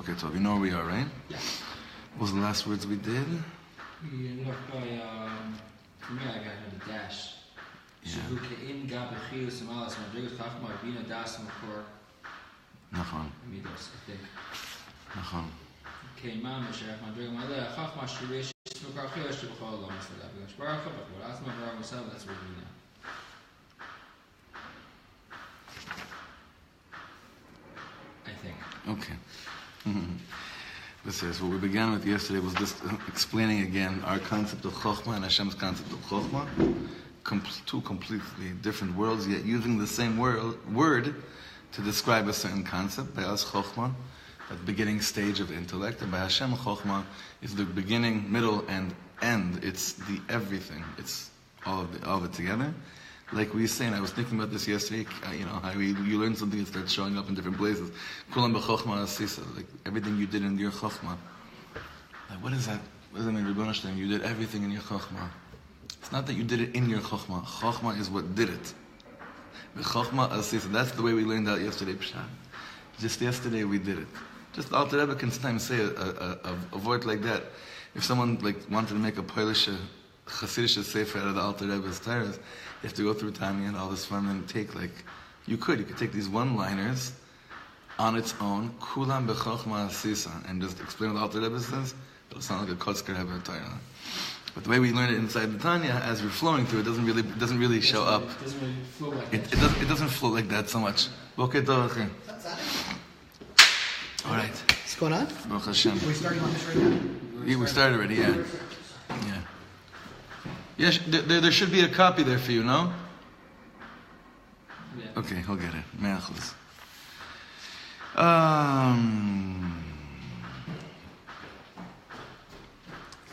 Boker Tov. You know where we are, right? Yeah. What was the last words we did? We ended up by, for me, I got a dash. Shehukein gab b'chiyus amalas madrigus chachma bina das makor. Nachon. Midos, I think. Nachon. Keimam Mashiach madrigus maleh chachma shirish makor chiyus shebachol lo masada b'gash baruch hu b'chol asma baruch myself. That's what we do now. I think. Okay. This is what we began with yesterday was just explaining again our concept of Chokhmah and Hashem's concept of Chokhmah. Two completely different worlds, yet using the same word to describe a certain concept. By us, Chokhmah, that beginning stage of intellect, and by Hashem, Chokhmah is the beginning, middle, and end. It's the everything. It's all of it together. Like we say, and I was thinking about this yesterday, how you learn something and start showing up in different places. Kulam b'chokhmah asisa, like everything you did in your chokhmah. Like, what is that? What does that mean, Ribbon Hashem? You did everything in your chokhmah. It's not that you did it in your chokhmah. Chokhmah is what did it. B'chokhmah asisa, that's the way we learned that yesterday, Pshat. Just yesterday we did it. Just the Alter Rebbe can sometimes say a word like that. If someone wanted to make a Polish Hasidic sefer out of the Alter Rebbe's Torah, you have to go through Tanya and all this fun and take you could take these one-liners on its own, Kulam b'chokhmah asisa, and just explain what the Alter Rebbe says. It'll sound like a Kotzker Rebbe Torah. But the way we learn it inside the Tanya, as we're flowing through, it doesn't really show up. It doesn't really flow like that. It doesn't flow like that so much. Boker Tov Achim. All right. What's going on? Baruch Hashem. Are we starting on this right now? Yeah, we started already. Yeah. Yes, there should be a copy there for you, no? Yeah. Okay, he'll get it. Me'achuz.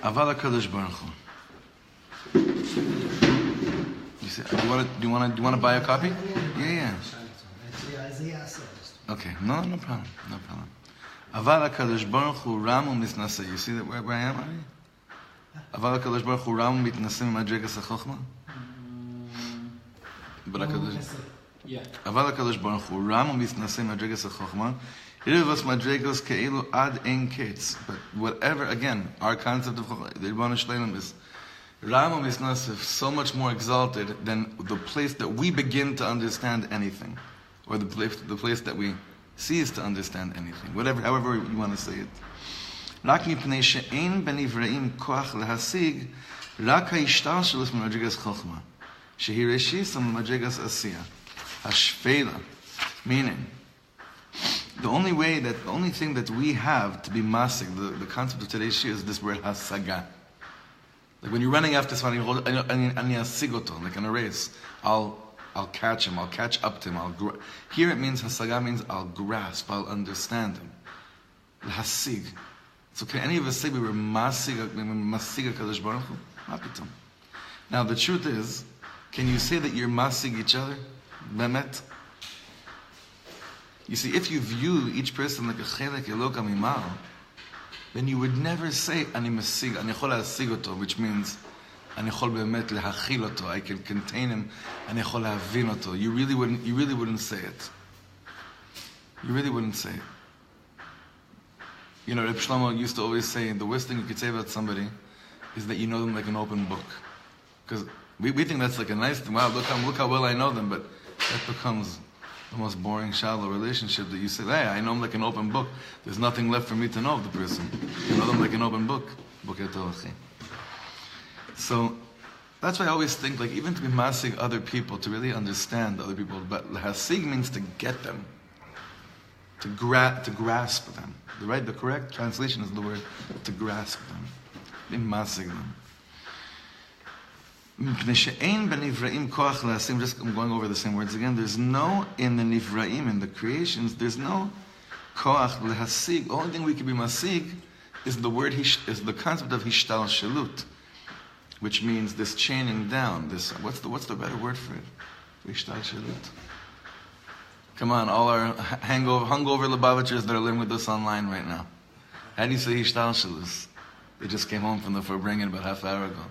Aval HaKadosh Baruch Hu. You say, do you want to buy a copy? Yeah. Okay, no problem. Aval HaKadosh Baruch Hu Ramu Misnaseh. You see that where I am, Ari? אבל הקדוש ברוך הוא רם מתנשא ממדרגת החוכמה? אבל הקדוש ברוך הוא רם ומתנשא ממדרגת החוכמה, רבס מדרגות כאילו עד אין קץ. But whatever, again, our concept of Chokhmah, the Rebbeinu Shleilim is Ram u'misnasef, so much more exalted than the place that we begin to understand anything, or the place that we cease to understand anything, however you want to say it. רק מפני שאין בנבראים כוח להשיג רק ההשתלשלות ממדרגת חוכמה, שהיא ראשיתה ממדרגת עשייה, השפלה. Meaning, the only thing that we have to be masig, the concept of today's shir is this word hasaga. Like when you're running after somebody, ani asigoto, like in a race, I'll catch him, I'll catch up to him, here it means hasaga means I'll grasp, I'll understand him. Hasig. So can any of us say we were masig HaKadosh Baruch Hu? Not bitum. Now the truth is, can you say that you're masig each other? Bemet? You see, if you view each person like a chelek elok amimal, then you would never say ani masig, ani chol hasig oto, which means ani chol bemet lehachil oto, I can contain him, ani chol lehavin oto. You really wouldn't say it. You really wouldn't say it. You know, Rabbi Shlomo used to always say, the worst thing you could say about somebody is that you know them like an open book. Because we think that's like a nice thing. Wow, look how well I know them. But that becomes the most boring, shallow relationship that you say, hey, I know them like an open book. There's nothing left for me to know of the person. You know them like an open book. So that's why I always think, like, even to be masig other people, to really understand other people, but hasig means to get them. To grasp them. The correct translation is the word to grasp them. Be masig them. I'm going over the same words again. There's no, in the nivraim, in the creations, there's no koach lehasig. The only thing we can be masig is the concept of hishtal shalut, which means this chaining down. This what's the better word for it? Hishtal shalut. Come on, all our hungover Lubavitchers that are living with us online right now. How do you say Hishtalshalus? They just came home from the Farbrengen about half an hour ago.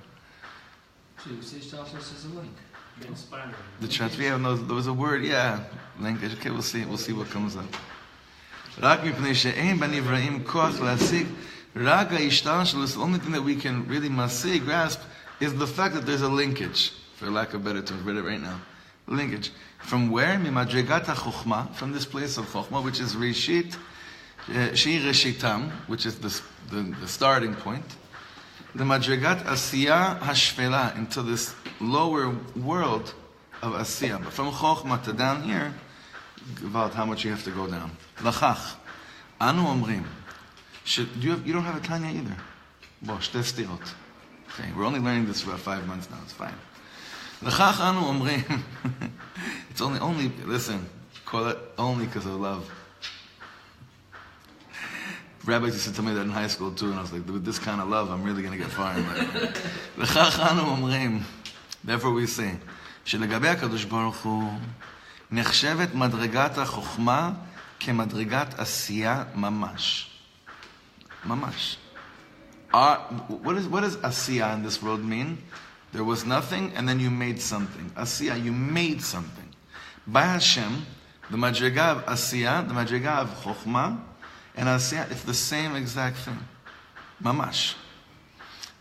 So you say Hishtalshalus is a link. There was a word, yeah. Link. Okay, we'll see what comes up. רק מפני שאין בנבראים כוח להשיג, רק ההשתלשלות, the only thing that we can really masiג, grasp, is the fact that there's a linkage, for lack of better terms, read it right now. Linkage. From where? ממדרגת החוכמה, from this place of chokhmah, which is reshit, שהיא ראשיתם, which is the starting point. The madrigat asiya hashfela, into this lower world of asiya. But from chokhmah to down here, about how much you have to go down. Lachach, anu omrim. You don't have a Tanya either. Bo, shte stirot. Okay, we're only learning this for about 5 months now. It's fine. Lachach anu omrim. It's only. Listen, call it only because of love. Rabbi used to tell me that in high school too, and I was like, with this kind of love, I'm really going to get far in life. L'chach anu omrim. Therefore we say, שלגבי הקדוש ברוך הוא, נחשבת מדרגת החוכמה כמדרגת עשייה ממש. Mamash. What does asiya in this world mean? There was nothing, and then you made something. Asiya, you made something. By Hashem, the madriga of asiya, the madriga of chokhmah, and asiya, it's the same exact thing. Mamash.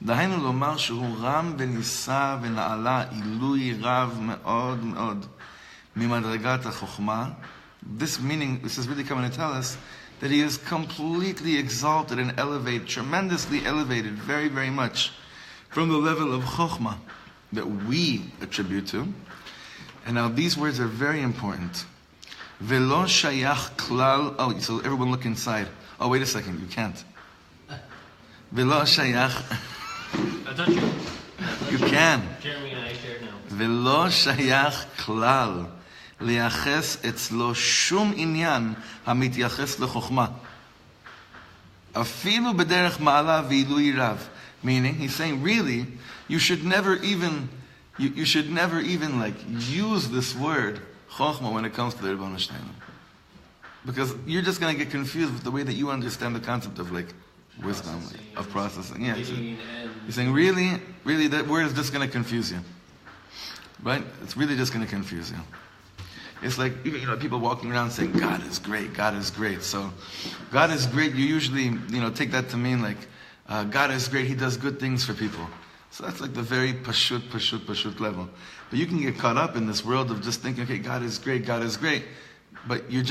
דהיינו לומר שהוא רם ונישא ונעלה עילוי רב מאוד מאוד ממדרגת החוכמה. This is really coming to tell us that he is completely exalted and elevated, tremendously elevated, very, very much from the level of chokhmah that we attribute to. And now these words are very important. Velo shayach klal. Oh, so everyone look inside. Oh, wait a second, you can't. Velo shayach. I thought you. You can. Jeremy and I share now. Velo shayach klal. לייחס אצלו שום עניין המתייחס לחוכמה. אפילו בדרך מעלה ועילוי רב. Meaning, he's saying, really, you should never even like use this word, chokhmah, when it comes to the Ribono Shel Olam. Because you're just going to get confused with the way that you understand the concept of like wisdom, of processing. Yeah, he's saying, really, that word is just going to confuse you. Right? It's really just going to confuse you. It's like, people walking around saying, God is great, God is great. So, God is great, you usually, take that to mean like, God is great, He does good things for people. So that's like the very pashut level. But you can get caught up in this world of just thinking, okay, God is great, but you're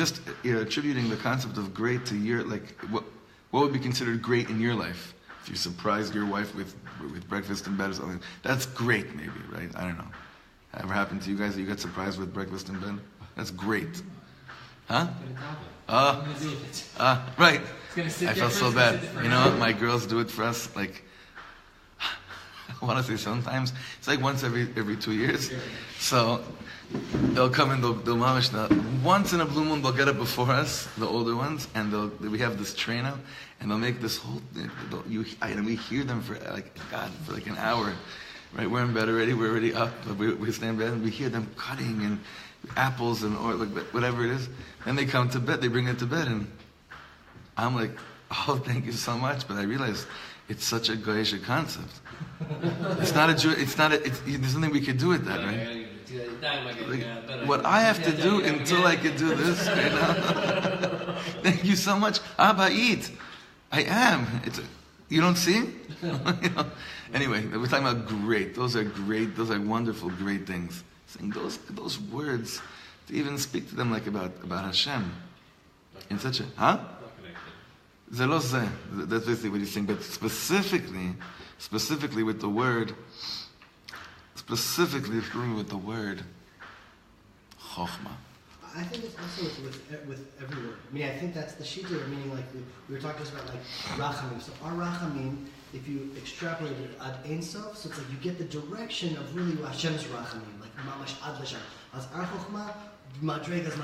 attributing the concept of great to your, like, what would be considered great in your life? If you surprised your wife with breakfast in bed or something, that's great maybe, right? I don't know. Ever happened to you guys that you got surprised with breakfast in bed? That's great. Huh? Right. I felt so bad. You know what? My girls do it for us, like, I want to say sometimes. It's like once every 2 years. So they'll come in, they'll mamish, once in a blue moon, they'll get up before us, the older ones, and we have this train out, and they'll make this whole thing. And we hear them for like an hour. Right, we're in bed already, we're already up, we stay in bed, and we hear them cutting and apples and or like whatever it is. Then they come to bed, they bring it to bed, and I'm like, oh, thank you so much. But I realize it's such a goyish concept. There's nothing we could do with that, right? Like, what I have to do until I can do this, right now. Thank you so much. Abba, eat. I am. You don't see? Anyway, we're talking about great. Those are great. Those are wonderful, great things. Saying those words, to even speak to them like about Hashem, in such a That's basically what he's saying. But specifically with the word, chokhmah. I think it's also with every word. I mean, I think that's the shita, meaning like we were talking about like rachamim. So our rachamim, if you extrapolate it ad ein sof, so it's like you get the direction of really Hashem's rachamim, like mamash ad l'shem. As our chokhmah, madregas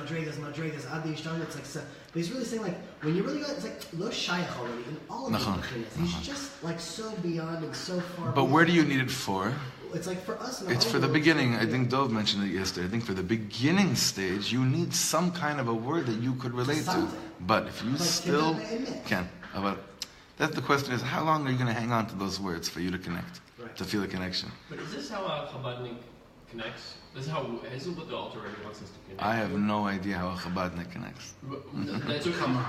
ad l'ishtan. It's like so. But he's really saying like when you really go, it's like lo shayach already in all of the bechinas. He's just like so beyond and so far. But where do you need it for? It's like for us. It's for the beginning. I think Dov mentioned it yesterday. I think for the beginning stage, you need some kind of a word that you could relate to. But if you still can, that's the question: is how long are you going to hang on to those words for you to connect, to feel a connection? But is this how a Chabadnik connects? This is what the altar really wants us to connect. I have no idea how a Chabadnik connects. That's come on.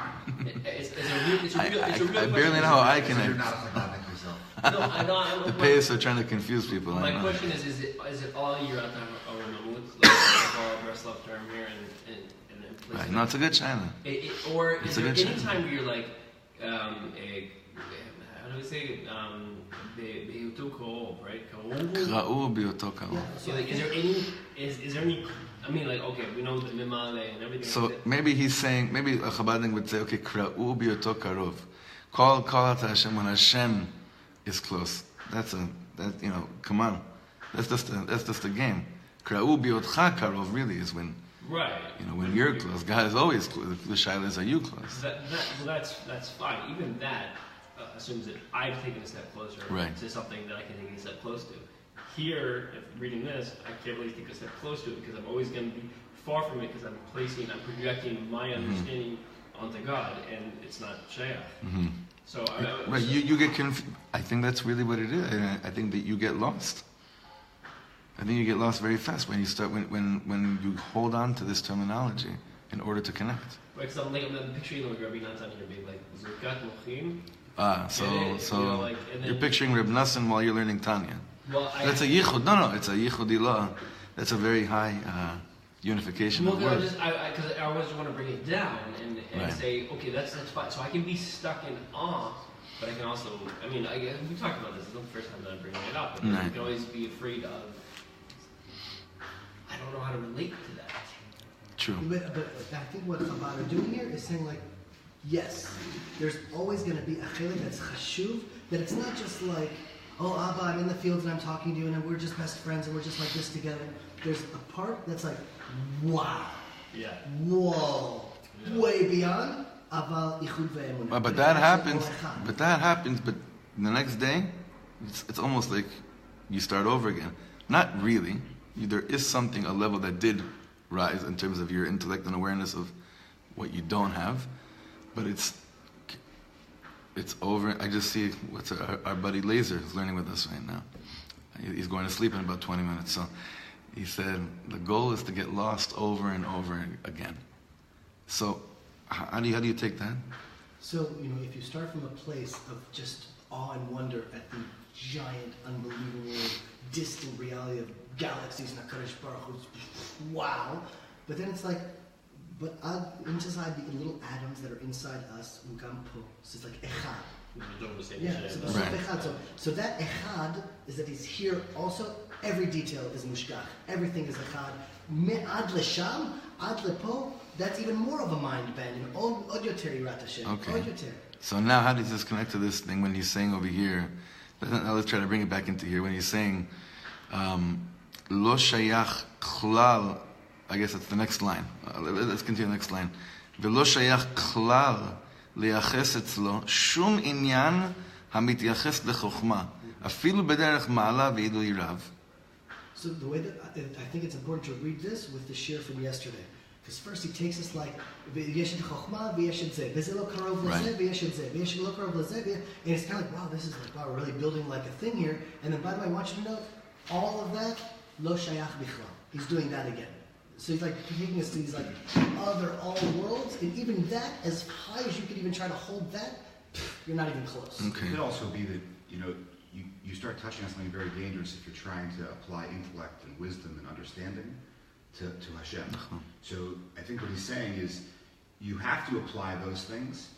It's a real I barely know how I You're connect. not a Chabadnik yourself. No, I know. The payas are trying to confuse people. I My know. question is it all year out time or Namut? Like all Breslov term here and Right. No, it's a good China. Or It's is a there good any chance. time where you're like, how do we say, be'utuko, right? Kra'u b'yoto karo. Yeah, So like, is there any? I mean, like, okay, we know the mimale and everything. So like that. maybe he's saying, maybe a Chabadnik would say, okay, kra'u b'yoto karov. Call out to Hashem when Hashem is close. Come on. That's just a game. Kra'u b'yotcha karov really is when, Right. when you're close. God is always close. The shaila is, are you close? That's fine. Even that assumes that I've taken a step closer Right. to something that I can take a step close to. Here, if reading this, I can't really take a step close to it because I'm always going to be far from it because I'm projecting my understanding onto God, and it's not shaykh. Mm-hmm. So, Right, you get confused. I think that's really what it is. And I think that you get lost. I think you get lost very fast when you start when you hold on to this terminology in order to connect. Right, so I'm picturing like Rabbi Natan here being like Zirkat Mochim. So you're picturing Reb Nassan while you're learning Tanya. Well, That's a yichud. No, it's a yichudi law. That's a very high unification of words. Because I always want to bring it down and Right. say, okay, that's fine. So I can be stuck in awe, but I can also, we talked about this. It's not the first time that I'm bringing it up, but Right. you can always be afraid of, I don't know how to relate to that. True. But I think what Chabad are doing here is saying like, yes, there's always going to be a chelik that's chashuv, that it's not just like, oh, Abba, I'm in the fields and I'm talking to you and we're just best friends and we're just like this together. There's a part that's like, wow, Yeah. whoa, way beyond aval ichud ve'emunah. But that happens. But the next day, it's almost like you start over again. Not really. There is something, a level that did rise in terms of your intellect and awareness of what you don't have, but it's over. I just see what's our buddy Laser is learning with us right now. He's going to sleep in about 20 minutes. So he said the goal is to get lost over and over again. So how do you take that? So, if you start from a place of just awe and wonder at the giant, unbelievable, distant reality of galaxies and HaKadosh Baruch Hu, wow. But then it's like, but inside the little atoms that are inside us, ugampo, so it's like echad. Yeah, so, Right. echad. So that echad is that he's here also. Every detail is mushkach. Everything is echad. Me'ad lesham, ad lepo, that's even more of a mind bend. Od yoter yirat Hashem. Okay. Od yoter. So now how does this connect to this thing when he's saying over here? Now let's try to bring it back into here. When he's saying, lo shayach klal, I guess that's the next line. Let's continue the next line. V'lo shayach klal liyaches etzlo shum inyan hamityaches lechokma afilu bederech ma'ala v'idu yirav. So the way that I think it's important to read this with the shir from yesterday. Because first he takes us like, v'yeshid chokhmah, v'yeshid zeh, v'zeh lo karov lezeh, v'yeshid zeh, v'yeshid lo karov lezeh, and it's kind of like, wow, this is like, wow, we're really building like a thing here. And then, by the way, I want you to know, all of that, lo shayach bichlal. He's doing that again. So he's like taking us to these like other all worlds, and even that, as high as you could even try to hold that, you're not even close. Okay. It could also be that, you start touching on something very dangerous if you're trying to apply intellect and wisdom and understanding to Hashem. So I think what he's saying is you have to apply those things,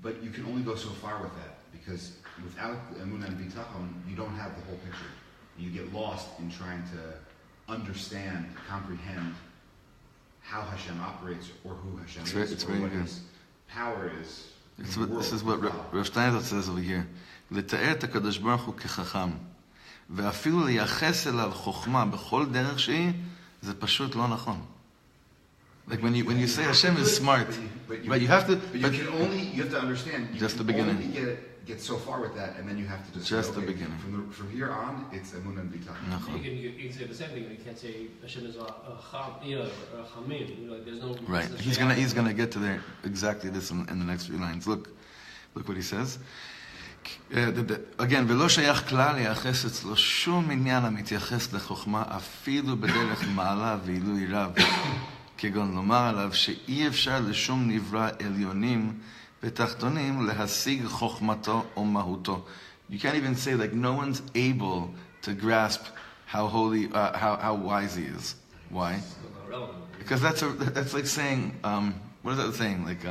but you can only go so far with that because without emunah and bitachon, you don't have the whole picture. You get lost in trying to understand, comprehend how Hashem operates or who Hashem is, It's or very what good. his power is. This is what Rav Steinzler says over here. לתאר את הקדוש ברוך הוא כחכם, ואפילו לייחס אליו חוכמה בכל דרך שהיא, זה פשוט לא נכון. Like when you say Hashem is smart, but you have to. But you have to understand. You Just can the beginning. Only get so far with that, and then you have to Just say, the beginning. From here on, it's emunah and bitachon. You can say the same thing. You can't say Hashem is a chamim. There's no. Right. He's gonna get to there exactly this in the next few lines. Look what he says. again, ולא שייך כלל לייחס אצלו שום עניין המתייחס לחוכמה אפילו בדרך מעלה ועילוי רב, כגון לומר עליו שאי אפשר לשום נברא עליונים ותחתונים להשיג חוכמתו או מהותו. You can't even say like no one's able to grasp how holy, how wise he is. Why? Because that's like saying, what is that saying? Like,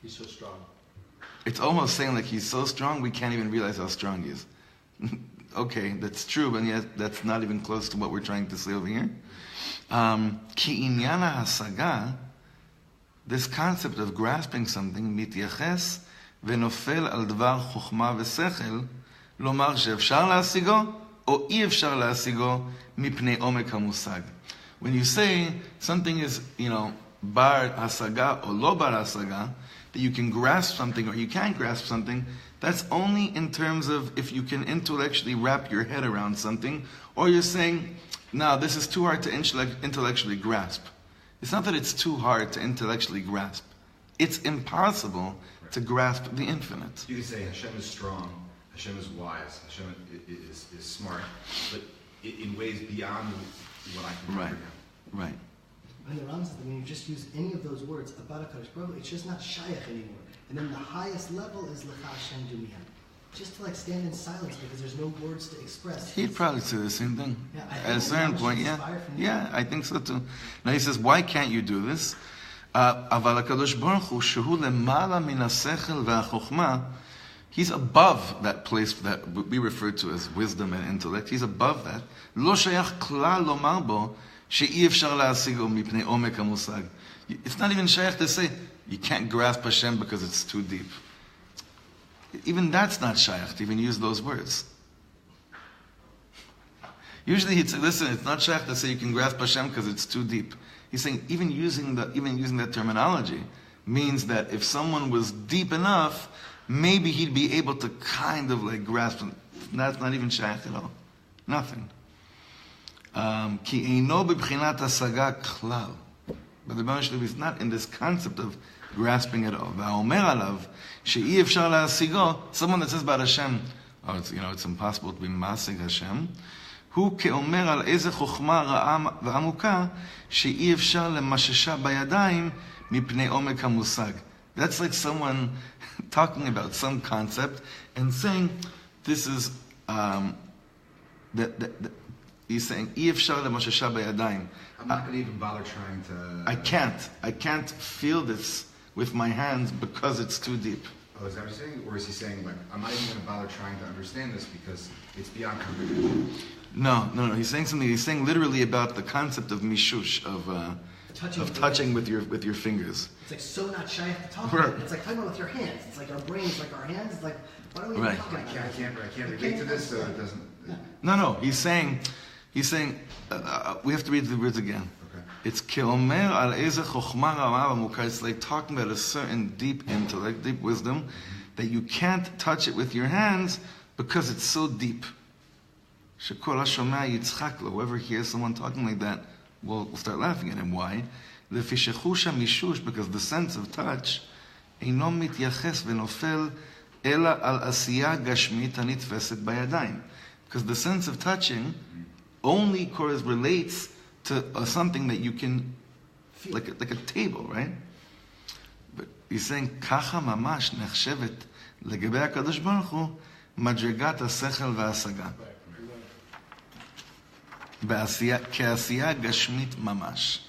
He's so strong. it's almost saying like he's so strong we can't even realize how strong he is. Okay, that's true, but yet that's not even close to what we're trying to say over here. כי עניין ההשגה, this concept of grasping something, מתייחס ונופל על דבר חוכמה ושכל, לומר שאפשר להשיגו או אי אפשר להשיגו מפני עומק המושג. When you say something is, bar hasaga or lo bar hasaga, that you can grasp something or you can't grasp something, that's only in terms of if you can intellectually wrap your head around something, or you're saying, no, this is too hard to intellectually grasp. It's not that it's too hard to intellectually grasp. It's impossible to grasp the infinite. You can say Hashem is strong, Hashem is wise, Hashem is smart, but in ways beyond what I can comprehend. Right. And the Ram says that when you just use any of those words about HaKadosh Baruch Hu, it's just not shaykh anymore. And then the highest level is Lecha Hashem Dumiyan. Just to stand in silence because there's no words to express. He'd probably say the same thing. Yeah, at a certain point, yeah, I think so too. Now he says, why can't you do this? אבל הקדוש ברוך הוא שהוא למעלה מן השכל והחוכמה, he's above that place that we refer to as wisdom and intellect. He's above that. לא שייך כלל לומר בו שאי אפשר להשיגו מפני עומק המושג. It's not even shaykh to say you can't grasp Hashem because it's too deep. Even that's not shaykh to even use those words. Usually he'd say, listen, it's not shaykh to say you can grasp Hashem because it's too deep. He's saying even using that terminology means that if someone was deep enough, maybe he'd be able to kind of grasp it. That's not even shaykh at all. Nothing. כי אינו בבחינת השגה כלל. But the Rebbe is not in this concept of grasping at all. והאומר עליו שאי אפשר להשיגו, someone that says about Hashem, it's impossible to be masig Hashem, הוא כאומר על איזה חוכמה רעה ועמוקה שאי אפשר למששה בידיים מפני עומק המושג. That's like someone talking about some concept and saying, this is, he's saying, אי אפשר למששה בידיים. I'm not going to even bother trying to... I can't feel this with my hands because it's too deep. Oh, is that what he's saying? Or is he saying, I'm not even going to bother trying to understand this because it's beyond comprehension? No. He's saying something. He's saying literally about the concept of mishush, of touching with your fingers. It's so not shaykh to talk about it. It's talking about with your hands. It's like our brains, like our hands. It's like, why don't we even talk about it? I can't relate to this, so it doesn't... No. He's saying, we have to read the words again. Okay. It's keomer al eze chokhma rama v'mukar. It's like talking about a certain deep intellect, deep wisdom, that you can't touch it with your hands because it's so deep. Shekol hashomea yitzchak lo. Whoever hears someone talking like that will start laughing at him. Why? Lefi shechusha mishush, because the sense of touch eino mityaches v'nofel ela al asiya gashmit hanitfeset bayadayim. Because the sense of touching only relates to something that you can, like a table, right? But he's saying, kacha mamash nechshevet legebe HaKadosh Baruch Hu madregat hasechel v'hasaga. Ke'asiya gashmit mamash.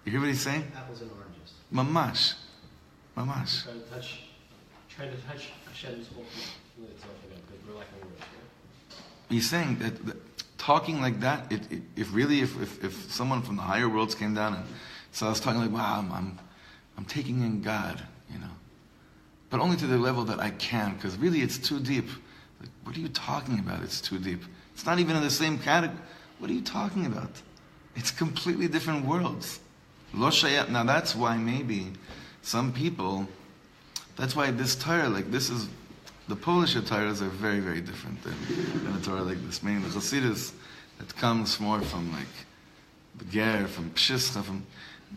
You hear what he's saying? Apples and oranges. Mamash. Trying to touch Hashem's whole it's all for them, because we're lacking words. He's saying that talking like that, if someone from the higher worlds came down and saw us talking like, wow, I'm taking in God, but only to the level that I can, because really it's too deep. Like, what are you talking about? It's too deep. It's not even in the same category. What are you talking about? It's completely different worlds. Lo shayat. Now that's why maybe some people, that's why this Torah, the Polish Torahs are very, very different than a Torah like this. Meaning the Chassidus, that comes more from the Ger, from Pshischa, from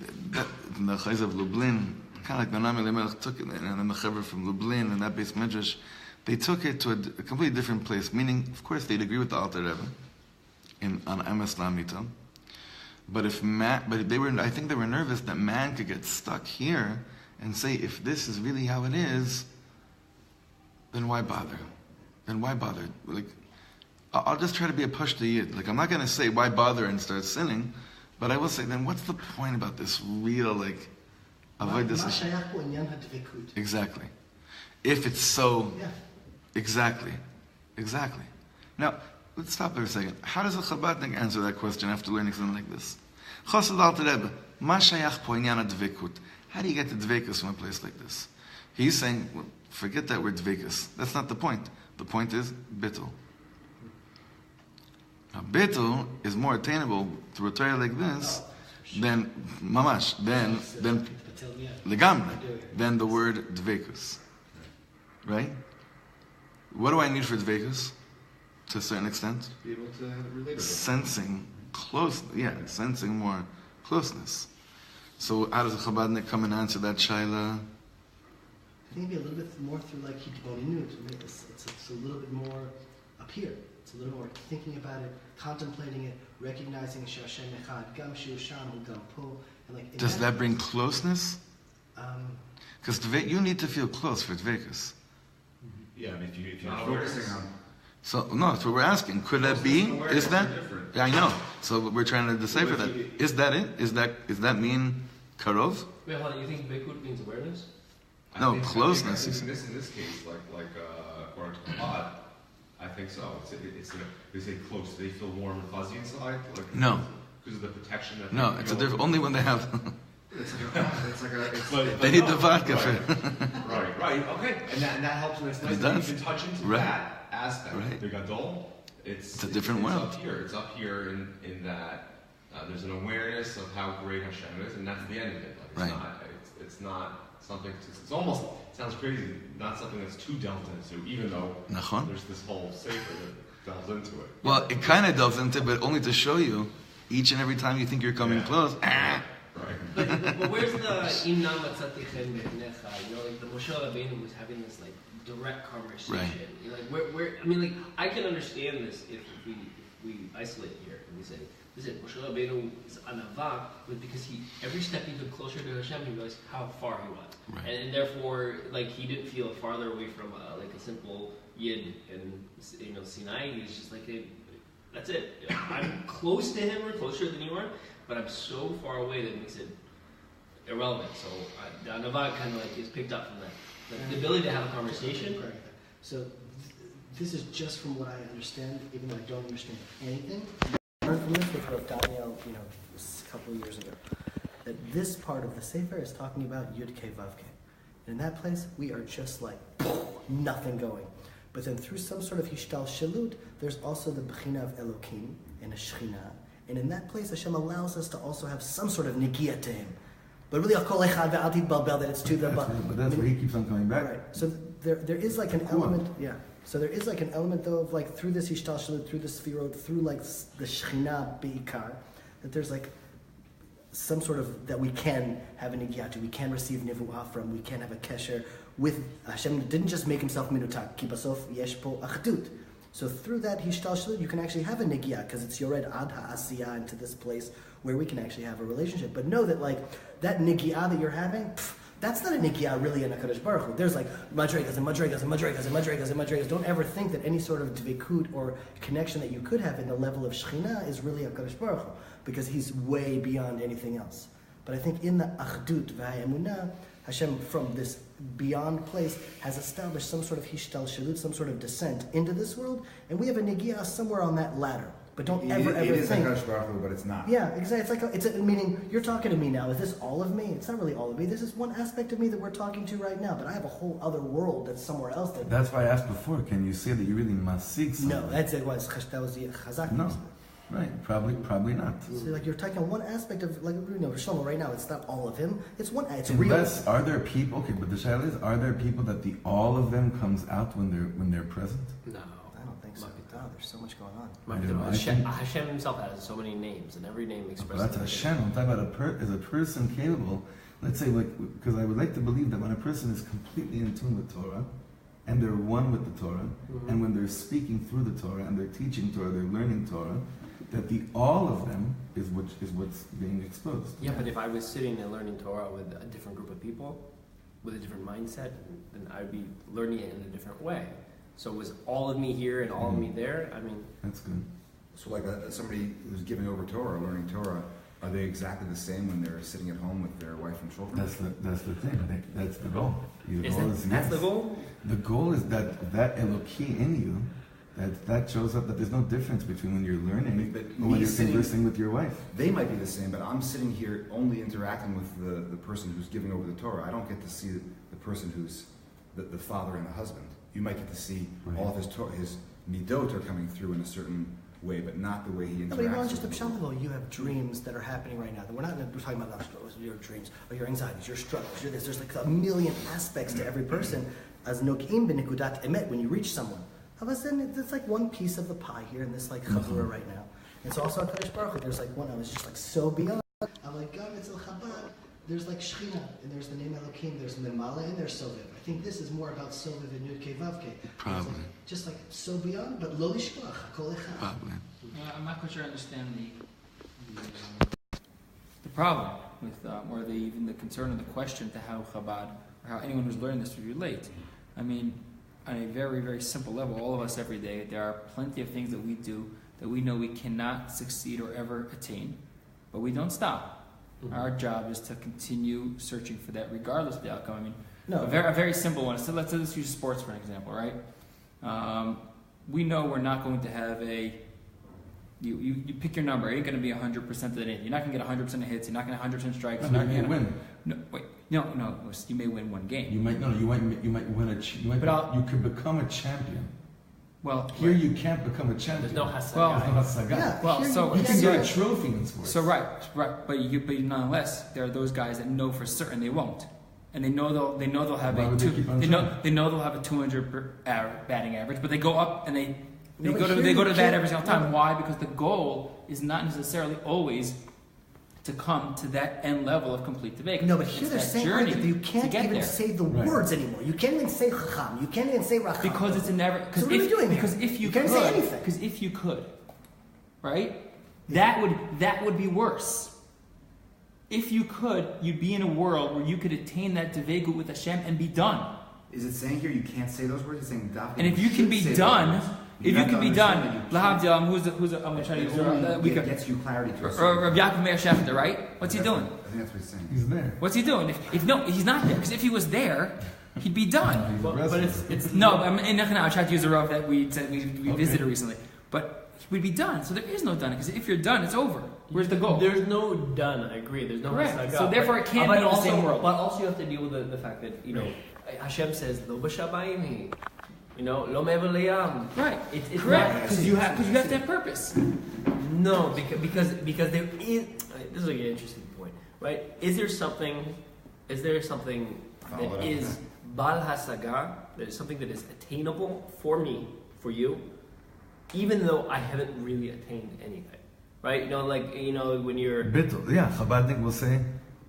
the Chayz of Lublin, kind of like the Nami Elimelech took it, and then the Chaver from Lublin, and that base Midrash, they took it to a completely different place. Meaning, of course, they'd agree with the Alter Rebbe on Emes Lamita. But I think they were nervous that man could get stuck here and say, if this is really how it is, then why bother? Then why bother? Like, I'll just try to be a pashta yid. Like, I'm not going to say why bother and start sinning, but I will say, then what's the point about this real, like, avoid this? Exactly. If it's so, exactly. Now, let's stop there a second. How does a Chabadnik answer that question after learning something like this? Chassid Alter Rebbe, ma shayach po inyan dvekut. How do you get to dvekus from a place like this? He's saying, well, forget that word dvekus. That's not the point. The point is bittul. Now, bittul is more attainable through a Torah like this than mamash, than legamre, than the word dvekus. Right? What do I need for dvekus? To a certain extent? Be able to relate to sensing sensing more closeness. So how does a Chabadnik come and answer that shaila? I think maybe a little bit more through like hitbonenut. It's a little bit more up here. It's a little more thinking about it, contemplating it, recognizing Hashem Echad, Gam Shu Sham, Gam Po, and like. Does that bring closeness? Because you need to feel close for dvekus. Yeah, I mean, if you're focusing on. So no, that's what we're asking. Could that be? Is that? Yeah, I know. So we're trying to decipher that. Is that it? Is that mean karov? Wait, hold on. You think Bigfoot means awareness? No, closeness. I think in this case, like according to God, I think so. They say close. They feel warm and fuzzy inside. Like, no. Because of the protection that. No, it's a different. Only when they have. They need the vodka for. Right. Okay. And that helps when it's nice that you can touch into that aspect. Right. The gadol. It's a different world. It's up here in that there's an awareness of how great Hashem is, and that's the end of it. Like, it's not something. It's almost sounds crazy. Not something that's too delved into, even though there's this whole sefer that delves into it. Well, it kind of delves into it, but only to show you each and every time you think you're coming close. Right. But where's the inam atzatichem be'necha? You know, like the Moshe Rabbeinu was having this like direct conversation. Right. Like where I mean, like I can understand this if we isolate here and we say, listen, Moshe Rabbeinu is anava, but because every step he took closer to Hashem, he realized how far he went, right. and therefore like he didn't feel farther away from like a simple yid in Sinai. He was just like, hey, that's it. I'm close to him or closer than you are. But I'm so far away that it makes it irrelevant. So the anava kind of like is picked up from that. The ability to have a conversation. So this is just from what I understand, even though I don't understand anything. I learned from this with Rav Daniel, a couple of years ago, that this part of the Sefer is talking about Yud Ke Vav Ke. And in that place, we are just like nothing going. But then through some sort of Hishtal Shalut, there's also the Bechina of Elokim and a Shechina. And in that place, Hashem allows us to also have some sort of nikia to Him. But really, that it's to the... But that's where He keeps on coming back. Right. So there is like an element... Yeah. So there is like an element, though, of like through this Hishtal Shalut, through the Sfirot, through like the Shechina Be'ikar, that there's like some sort of... that we can have a nikia to, we can receive nivuah from, we can have a kesher with... Hashem didn't just make Himself minutak. Ki basof yesh po achdut. So through that Hishtal Shalut, you can actually have a nigia, because it's yored ad ha'asiyah into this place where we can actually have a relationship. But know that like that nigia that you're having, that's not a nigia really in HaKadosh Baruch Hu. There's like madregas and madregas and madregas and madregas and madregas. Don't ever think that any sort of dvikut or connection that you could have in the level of Shechina is really HaKadosh Baruch Hu, because He's way beyond anything else. But I think in the achdut v'ha'emunah, Hashem, from this beyond place, has established some sort of hishtal shalut, some sort of descent into this world, and we have a negiah somewhere on that ladder. But don't ever think... It is a Kadosh Baruch Hu, but it's not. Yeah, exactly. It's like meaning, you're talking to me now. Is this all of me? It's not really all of me. This is one aspect of me that we're talking to right now, but I have a whole other world that's somewhere else. That's why I asked before, can you say that you really masig something? No, that was the chazak. No. Right, probably not. So like you're taking one aspect of, like, Shlomo right now, it's not all of him. It's one, it's real. Are there people, okay, but the shaila is, are there people that the all of them comes out when they're present? No. I don't think so. Oh, there's so much going on. Hashem Himself has so many names, and every name expresses... That's Hashem. I'm talking about is a person capable, let's say, like, because I would like to believe that when a person is completely in tune with Torah, and they're one with the Torah, and when they're speaking through the Torah, and they're teaching Torah, they're learning Torah, that the all of them is what's being exposed. Yeah, but if I was sitting and learning Torah with a different group of people, with a different mindset, then I'd be learning it in a different way. So was all of me here and all of me there? I mean... That's good. So like somebody who's giving over Torah, learning Torah, are they exactly the same when they're sitting at home with their wife and children? That's the thing. That's the goal. That's the goal? The goal is that Eloki in you, that shows up, that there's no difference between when you're learning or when you're conversing with your wife. They might be the same, but I'm sitting here only interacting with the person who's giving over the Torah. I don't get to see the person who's the father and the husband. You might get to see all of his midot are coming through in a certain way, but not the way he interacts. No, but even on just the pshat level, you have dreams that are happening right now. We're talking about your dreams or your anxieties, your struggles. There's like a million aspects to every person. As nokim b'nekudat emet, when you reach someone. It's like one piece of the pie here in this like chavura right now. It's also on Kadosh Baruch Hu. There's like one I was just like so beyond. I'm like, God, it's Chabad. There's like Shechina, and there's the name Elokim. There's Memala, and there's Soviv. I think this is more about Soviv and Yud Kei Vav Kei. Probably. Like, just like so beyond, but lo lishkoach, hakol echad. Probably. I'm not quite sure I understand the problem with, or even the concern or the question to how Chabad, or how anyone who's learning this would relate. I mean, on a very, very simple level, all of us every day, there are plenty of things that we do that we know we cannot succeed or ever attain, but we don't stop. Mm-hmm. Our job is to continue searching for that regardless of the outcome. I mean, a very simple one. So let's use sports for an example, right? We know we're not going to have you pick your number. It ain't going to be 100% of the day. You're not going to get 100% of hits. You're not going to 100% strikes. No, you may win. No, wait. No. You may win one game. You might win you could become a champion. Well, here you can't become a champion. There's no hasaga. Well, you can get a trophy in sports. So right, but nonetheless, there are those guys that know for certain they won't, and they know they'll have they know they'll have a 200 batting average, but they go up and they go to that every single time. Why? Because the goal is not necessarily always to come to that end level of complete debate. No, but here they're saying that you can't even say the words anymore. You can't even say chacham. You can't even say racham. Because it's a never. So what are we doing? Because if you can't say anything. Because if you could, right? Yeah. That would be worse. If you could, you'd be in a world where you could attain that devegut with Hashem and be done. Is it saying here you can't say those words? It's saying and if you can be done. If you can be done, Lahavdil, who's I'm going to try to use gets you clarity to Rabbi Yaakov Meir Shafter, right? What's he doing? I think that's what he's saying. He's there. What's he doing? If no, he's not there. Because if he was there, he'd be done. But it's no. I tried to use a Rav that we visited recently, but he would be done. So there is no done. Because if you're done, it's over. Where's the goal? There's no done. I agree. There's no correct. So therefore, it can't be in the same world. But also, you have to deal with the fact that Hashem says lo b'shabayim. Lo me'ever leyam. Right. It's correct. Because you have to have purpose. No, because there is. This is like an interesting point, right? Is there something that is bal hasaga? That is something that is attainable for me, for you, even though I haven't really attained anything, right? When you're bittul. Yeah, Chabadnik will say,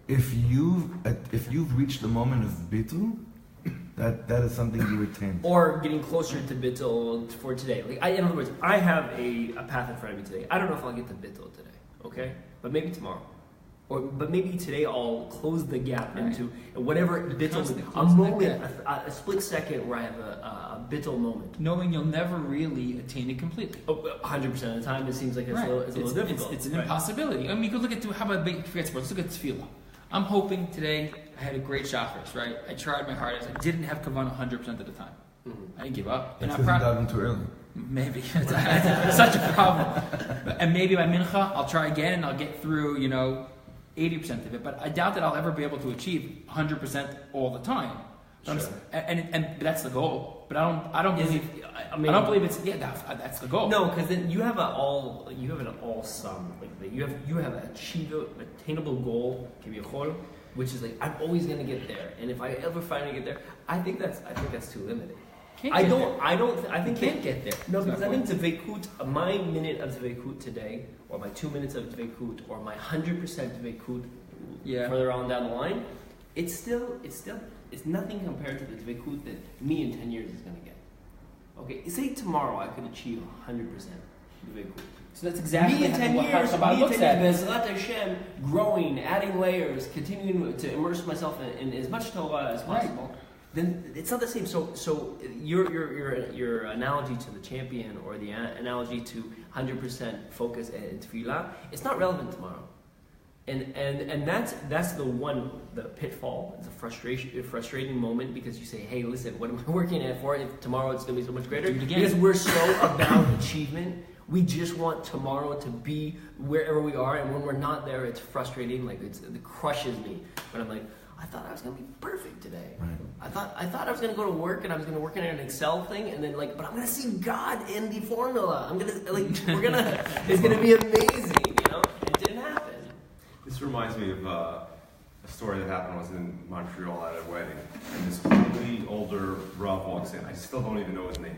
if you've reached the moment of bittul. That is something you retain. Or getting closer to bittul for today. In other words, I have a path in front of me today. I don't know if I'll get to bittul today, okay? But maybe tomorrow. But maybe today I'll close the gap into whatever bittul, a moment, a split second where I have a bittul moment. Knowing you'll never really attain it completely. 100% of the time it seems like it's a little difficult. It's an impossibility. I mean, you could look at, how about forget sports, let's look at tefillah. I'm hoping today I had a great shacharis, right? I tried my hardest. I didn't have kavanah 100% of the time. I didn't give up. That's because you dived too early. Maybe. It's such a problem. And maybe by mincha, I'll try again and I'll get through, 80% of it. But I doubt that I'll ever be able to achieve 100% all the time. Sure. And that's the goal. But I don't believe it's that's the goal. No, because then you have an all sum. You have an attainable goal, which is I'm always going to get there. And if I ever finally get there, I think that's too limited. I think can't get there. No, because I think dveikut, my minute of dveikut today, or my 2 minutes of dveikut, or my 100% dveikut further on down the line, it's still it's nothing compared to the dveikut that me in 10 years is going to get. Okay, say tomorrow I could achieve 100% dveikut. So that's exactly me in 10 years, Chabad looks at it. Bezrat Hashem, growing, adding layers, continuing to immerse myself in as much Torah as possible. Right. Then it's not the same. So your analogy to the champion or the analogy to 100% focus and tefillah, it's not relevant tomorrow. And that's the pitfall. It's a frustrating moment because you say, hey, listen, what am I working at for? If tomorrow it's going to be so much greater. Because we're so about achievement. We just want tomorrow to be wherever we are, and when we're not there, it's frustrating. Like it crushes me. But I'm like, I thought I was going to be perfect today. Right. I thought I was going to go to work and I was going to work in an Excel thing, and then but I'm going to see God in the formula. I'm going to it's going to be amazing. It didn't happen. This reminds me of a story that happened. I was in Montreal at a wedding, and this really older Rav walks in. I still don't even know his name.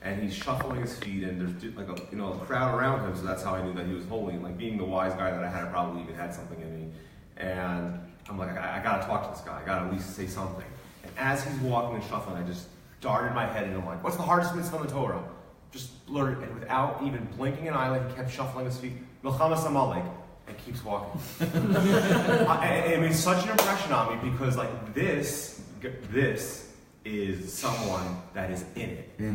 And he's shuffling his feet, and there's like a crowd around him, so that's how I knew that he was holy. And like being the wise guy that I had, I probably even had something in me. And I'm like, I gotta talk to this guy. I gotta at least say something. And as he's walking and shuffling, I just darted my head, and I'm like, what's the hardest mitzvah in the Torah? Just blurted, and without even blinking an eyelid, he kept shuffling his feet. Milchamas Amalek. And keeps walking. It made such an impression on me because like this is someone that is in it. Yeah.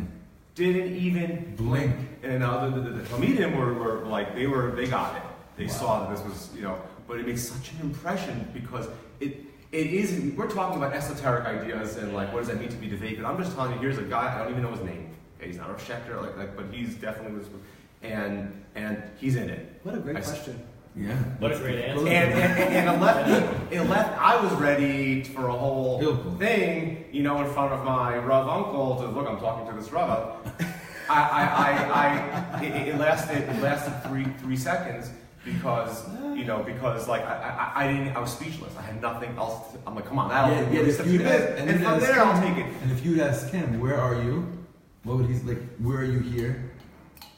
Didn't even blink. And now the Talmidim were like they got it. They saw that this was but it makes such an impression because it isn't. We're talking about esoteric ideas and like what does that mean to be devoted. I'm just telling you, here's a guy, I don't even know his name. Okay, he's not a Schechter, but he's definitely and he's in it. What a great question. Yeah. What a great answer. And it left me, I was ready for a whole thing, in front of my Rav uncle to look, I'm talking to this Rav. It lasted 3 seconds because I was speechless. I had nothing else. I'm like, come on, that'll do this. And from there, I'll take it. And if you'd ask him, where are you? What would he's like? Where are you here?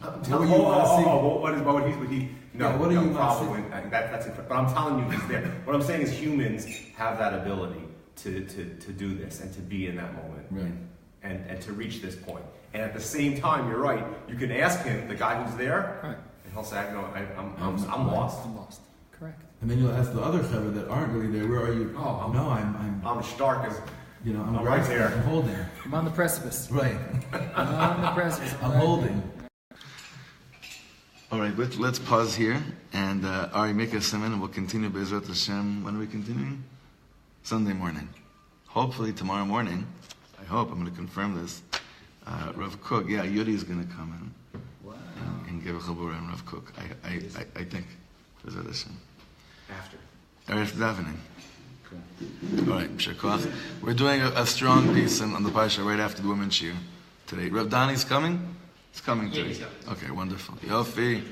What would he? No, yeah, what are you probably that's it. But I'm telling you, he's there. What I'm saying is, humans have that ability to do this and to be in that moment, right? And to reach this point. And at the same time, you're right. You can ask him, the guy who's there, right. And he'll say, I'm lost. I'm lost. Correct. And then you'll ask the other chevra that aren't really there, where are you? I'm stark as I'm right there. I'm holding. I'm on the precipice. Right. I'm on the precipice. I'm holding. All right, let's pause here, and Ari, make a simon, and we'll continue Be'ezrat Hashem. When are we continuing? Sunday morning. Hopefully tomorrow morning, I hope, I'm going to confirm this, Rav Kook, Yuri is going to come in. Wow. And give a chabura and Rav Kook. I think. Be'ezrat Hashem. After davening. Cool. All right, Shekoach. We're doing a strong piece on the Parsha right after the women's shir today. Rav Dani's coming? It's coming today. Okay, wonderful. Yofi.